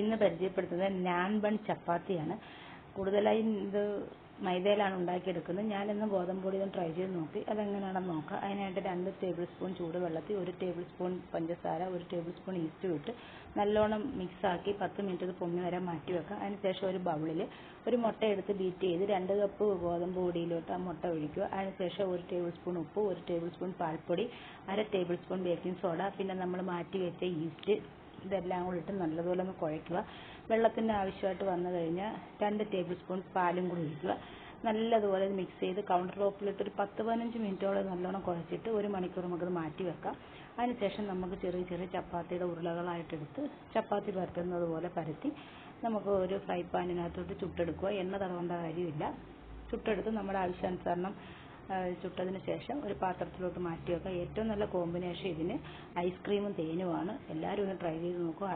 ഇന്ന് പരിചയപ്പെടുത്തുന്നത് നാൻ ബൺ ചപ്പാത്തിയാണ്. കൂടുതലായും ഇത് മൈദയിലാണ് ഉണ്ടാക്കിയെടുക്കുന്നത്. ഞാനിന്ന് ഗോതമ്പ് പൊടി ഒന്ന് ട്രൈ ചെയ്ത് നോക്കി, അതെങ്ങനെയാണെന്ന് നോക്കാം. അതിനായിട്ട് 2 ടേബിൾ സ്പൂൺ ചൂടുവെള്ളത്തിൽ 1 ടേബിൾ സ്പൂൺ പഞ്ചസാര, 1 ടേബിൾ സ്പൂൺ ഈസ്റ്റ് ഇട്ട് നല്ലോണം മിക്സാക്കി 10 മിനിറ്റ് ഇത് പൊങ്ങി വരാൻ മാറ്റി വെക്കാം. അതിനുശേഷം ഒരു ബൗളിൽ ഒരു മുട്ട എടുത്ത് ബീറ്റ് ചെയ്ത് 2 കപ്പ് ഗോതമ്പ് പൊടിയിലോട്ട് ആ മുട്ട ഒഴിക്കുക. അതിനുശേഷം 1 ടേബിൾ സ്പൂൺ ഉപ്പ്, 1 ടേബിൾ സ്പൂൺ പാൽപ്പൊടി, 1/2 ടേബിൾ സ്പൂൺ ബേക്കിംഗ് സോഡ, പിന്നെ നമ്മൾ മാറ്റി വെച്ച ഈസ്റ്റ്, ഇതെല്ലാം കൂടി ഇട്ട് നല്ലതുപോലെ ഒന്ന് കുഴയ്ക്കുക. വെള്ളത്തിൻ്റെ ആവശ്യമായിട്ട് വന്നു കഴിഞ്ഞാൽ 2 ടേബിൾ സ്പൂൺ പാലും കൂടി ഒഴിക്കുക. നല്ലതുപോലെ മിക്സ് ചെയ്ത് കൗണ്ടർ ടോപ്പിലിട്ട് ഒരു 10-15 മിനിറ്റോളം നല്ലോണം കുഴച്ചിട്ട് 1 മണിക്കൂർ നമുക്കത് മാറ്റി വെക്കാം. അതിനുശേഷം നമുക്ക് ചെറിയ ചെറിയ ചപ്പാത്തിയുടെ ഉരുളകളായിട്ടെടുത്ത് ചപ്പാത്തി പരത്തുന്നത് പോലെ പരത്തി നമുക്ക് ഒരു ഫ്രൈ പാനിനകത്തോട്ട് ചുട്ടെടുക്കുക. എണ്ണ തടവേണ്ട കാര്യമില്ല. ചുട്ടെടുത്ത് നമ്മുടെ ആവശ്യാനുസരണം ചുട്ടതിന് ശേഷം ഒരു പാത്രത്തിലോട്ട് മാറ്റി വെക്കുക. ഏറ്റവും നല്ല കോമ്പിനേഷൻ ഇതിന് ഐസ്ക്രീമും തേനുമാണ്. എല്ലാവരും ഒന്ന് ട്രൈ ചെയ്ത് നോക്കുക.